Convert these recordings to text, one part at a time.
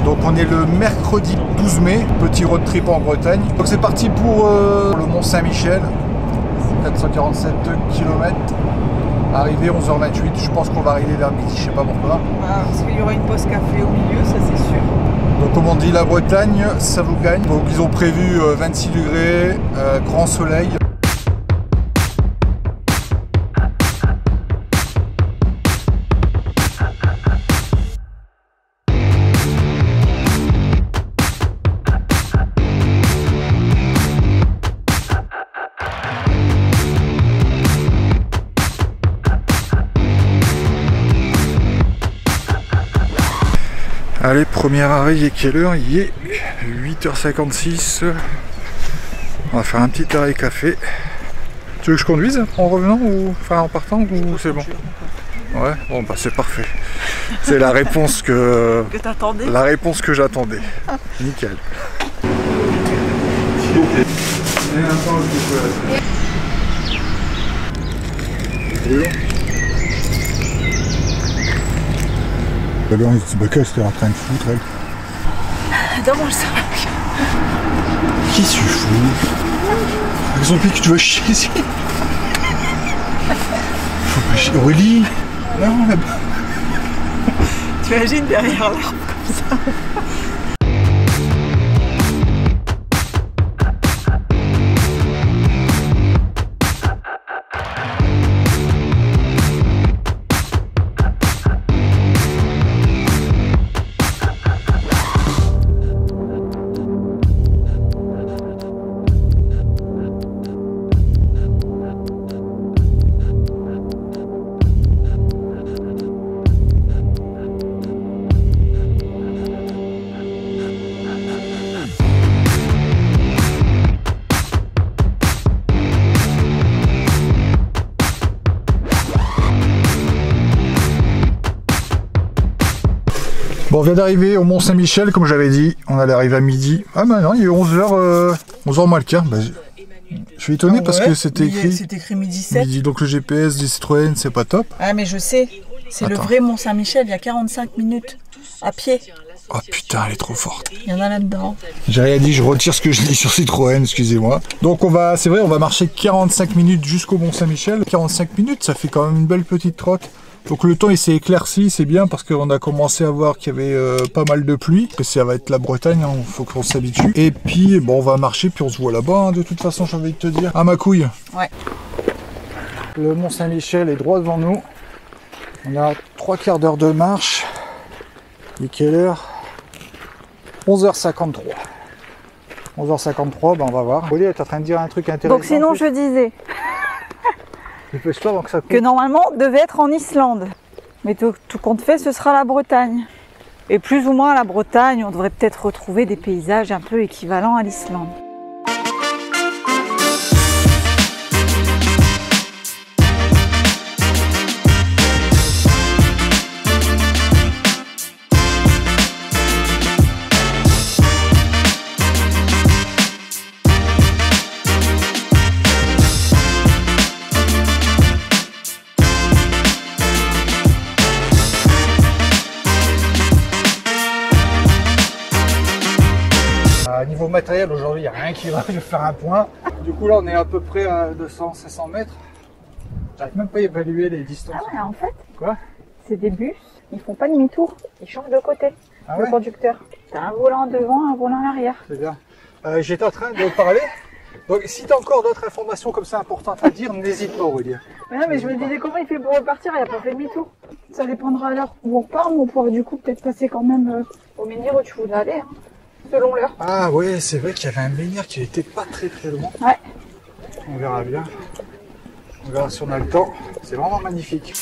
Donc on est le mercredi 12 mai, petit road trip en Bretagne. Donc c'est parti pour le Mont Saint-Michel, 447 km. Arrivé 11h28, je pense qu'on va arriver vers midi, je sais pas pourquoi. Voilà, parce qu'il y aura une pause café au milieu, ça c'est sûr. Donc comme on dit, la Bretagne, ça vous gagne. Donc ils ont prévu 26 degrés, grand soleil. Allez, premier arrêt, il est quelle heure? Il est 8h56. On va faire un petit arrêt café. Tu veux que je conduise en revenant ou enfin en partant ou c'est bon? Ouais, bon bah c'est parfait. C'est la réponse que t'attendais. La réponse que j'attendais. Nickel. Alors, on se dit, bah, qu'est-ce qu'elle est en train de foutre, elle? Dans mon sac. Qui se fout? Ils ont dit que tu vas chier ici. Faut pas chier. Aurélie? Non, là-bas. Tu imagines derrière l'arbre comme ça. Bon, on vient d'arriver au Mont Saint-Michel, comme j'avais dit, on allait arriver à midi. Ah bah non, il est 11h, 11h moins le quart. Bah, je suis étonné parce que c'était écrit... C'est écrit midi 7. Midi, donc le GPS des Citroën, c'est pas top. Ah mais je sais, c'est le vrai Mont Saint-Michel, il y a 45 minutes à pied. Oh putain, elle est trop forte. Il y en a là-dedans. J'ai rien dit, je retire ce que je dis sur Citroën, excusez-moi. Donc on va, c'est vrai, on va marcher 45 minutes jusqu'au Mont Saint-Michel. 45 minutes, ça fait quand même une belle petite trotte. Donc le temps il s'est éclairci, c'est bien parce qu'on a commencé à voir qu'il y avait pas mal de pluie. Que ça va être la Bretagne, il faut qu'on s'habitue. Et puis bon, on va marcher, puis on se voit là-bas, hein, de toute façon j'ai envie de te dire. À ma couille. Ouais. Le Mont Saint-Michel est droit devant nous. On a 3 quarts d'heure de marche. Et quelle heure? 11h53. 11h53, ben on va voir. Oli, elle est en train de dire un truc intéressant. Donc sinon je disais dépêche-toi avant que ça coupe. que normalement on devait être en Islande. Mais tout compte fait, ce sera la Bretagne. Et plus ou moins la Bretagne, on devrait peut-être retrouver des paysages un peu équivalents à l'Islande. Niveau matériel, aujourd'hui, il n'y a rien qui va, je vais faire un point. Du coup, là, on est à peu près à 200-500 mètres. J'arrive même pas à évaluer les distances. Ah ouais, en fait, Quoi? c'est des bus, ils font pas demi-tour, ils changent de côté, Ah le ouais? conducteur. T'as un volant devant, un volant arrière. C'est bien. J'étais en train de parler. Donc, si tu as encore d'autres informations comme ça importantes à dire, n'hésite pas, Aurélie. Mais non, mais je me disais comment il fait pour repartir, il a pas fait demi-tour. Ça dépendra à l'heure où on repart, mais on pourra du coup peut-être passer quand même au menhir où tu voudrais aller, hein, selon l'heure. Ah ouais, c'est vrai qu'il y avait un menhir qui était pas très loin. Ouais. On verra bien. On verra si on a le temps. C'est vraiment magnifique.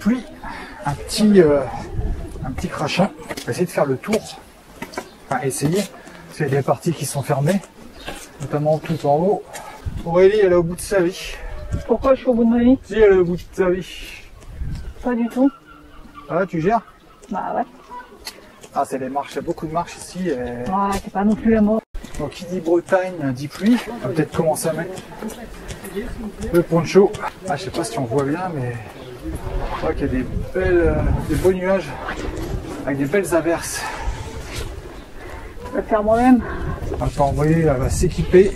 pluie, un petit crachin. On va essayer de faire le tour. Enfin, essayer. Parce qu'il y a des parties qui sont fermées, notamment tout en haut. Aurélie, elle est au bout de sa vie. Pourquoi je suis au bout de ma vie? Si, elle est au bout de sa vie. Pas du tout. Ah, tu gères? Bah ouais. Ah, c'est les marches, il y a beaucoup de marches ici. Et... Ah, c'est pas non plus la mort. Donc, qui dit Bretagne, dit pluie. On va peut-être commencer à mettre le poncho. Ah, je sais pas si on voit bien, mais je crois qu'il y a des beaux nuages avec des belles averses. Je vais le faire moi-même. Attends, oui, elle va s'équiper.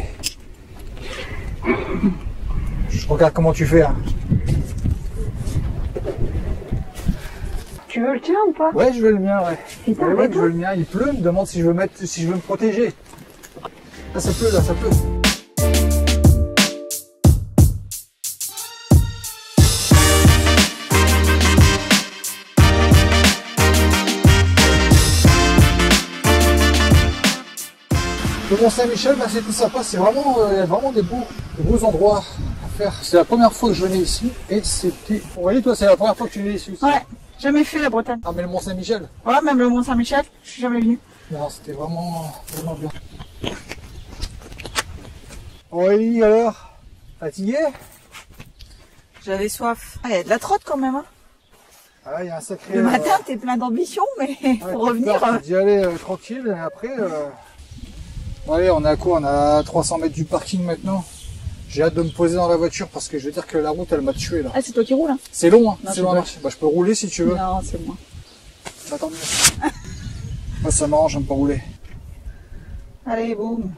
Je regarde comment tu fais. Hein. Tu veux le tien ou pas? Ouais, je veux le mien, ouais. Putain, Ouais, je veux le mien. Il pleut, il me demande si je veux me protéger. Là, ça pleut, là, ça pleut. Le Mont-Saint-Michel, bah, c'est tout sympa. C'est vraiment, il y a vraiment des beaux endroits à faire. C'est la première fois que je venais ici et c'était. Vous voyez, toi, c'est la première fois que tu venais ici aussi. Ouais, jamais fait la Bretagne. Ah, mais le Mont-Saint-Michel. Ouais, même le Mont-Saint-Michel, je suis jamais venu. Non, c'était vraiment bien. Aurélie, alors, fatiguée? J'avais soif. Ah, il y a de la trotte quand même. Hein. Ah, il y a un sacré. Le matin, t'es plein d'ambition, mais pour revenir. D'y aller tranquille et après. Allez, on est à quoi? On est à 300 mètres du parking maintenant. J'ai hâte de me poser dans la voiture parce que je veux dire que la route elle m'a tué là. Ah, c'est toi qui roules, hein? C'est long, hein? Non, C'est long à marcher. Bah, je peux rouler si tu veux. Non, c'est moi. Bah, tant mieux. Moi, ça m'arrange, j'aime pas rouler. Allez, boum.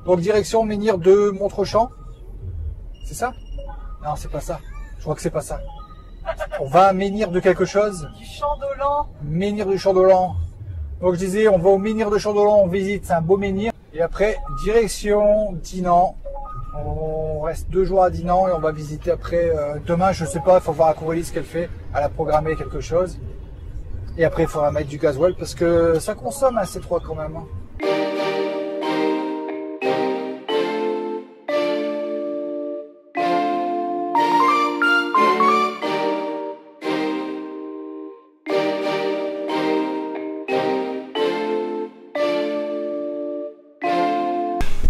Donc, direction menhir de Montrechamp. C'est ça? Non, c'est pas ça. Je crois que c'est pas ça. On va à menhir de quelque chose. Du Champ d'Olan. Menhir du Champ d'Olan. Donc, je disais, on va au menhir de Champ d'Olan, on visite, c'est un beau menhir. Et après, direction Dinan. On reste 2 jours à Dinan et on va visiter après. Demain, je sais pas, il faut voir à Aurélie ce qu'elle fait. Elle a programmé quelque chose. Et après, il faudra mettre du gasoil parce que ça consomme un C3 quand même. Hein.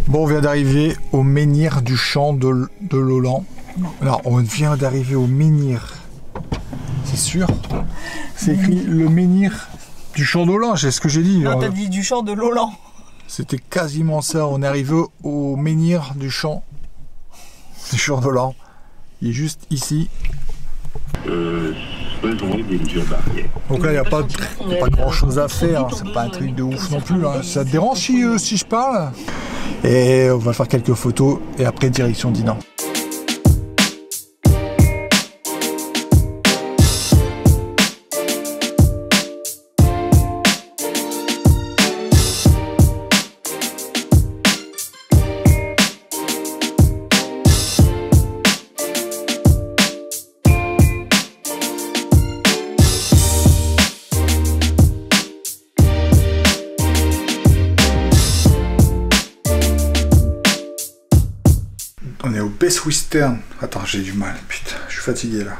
Bon, on vient d'arriver au menhir du Champ de l'Olan. Alors, on vient d'arriver au menhir. C'est sûr. C'est écrit le menhir du Champ d'Olan, c'est ce que j'ai dit. Non, t'as dit du Champ de l'Olan. C'était quasiment ça. On est arrivé au menhir du Champ d'Olan. Il est juste ici. Donc là, il n'y a pas grand chose à faire. C'est pas un truc de ouf non plus. Hein. Ça te dérange si je parle? Et on va faire quelques photos et après direction Dinan. On est au Best Western. Attends, j'ai du mal. Putain, je suis fatigué là.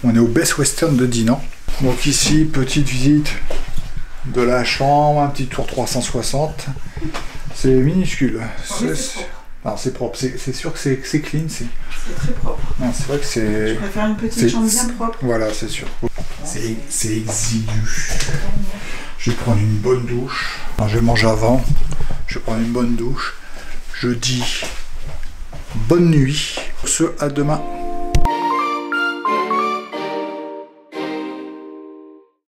On est au Best Western de Dinan. Donc ici, petite visite de la chambre, un petit tour 360. C'est minuscule. Non, c'est propre. C'est sûr que c'est clean. C'est très propre. Non, c'est vrai que c'est. Je préfère une petite chambre bien propre. Voilà, c'est sûr. C'est exigu. Je vais prendre une bonne douche. Non, je vais manger avant. Je vais prendre une bonne douche. Je dis bonne nuit. Sur ce, à demain.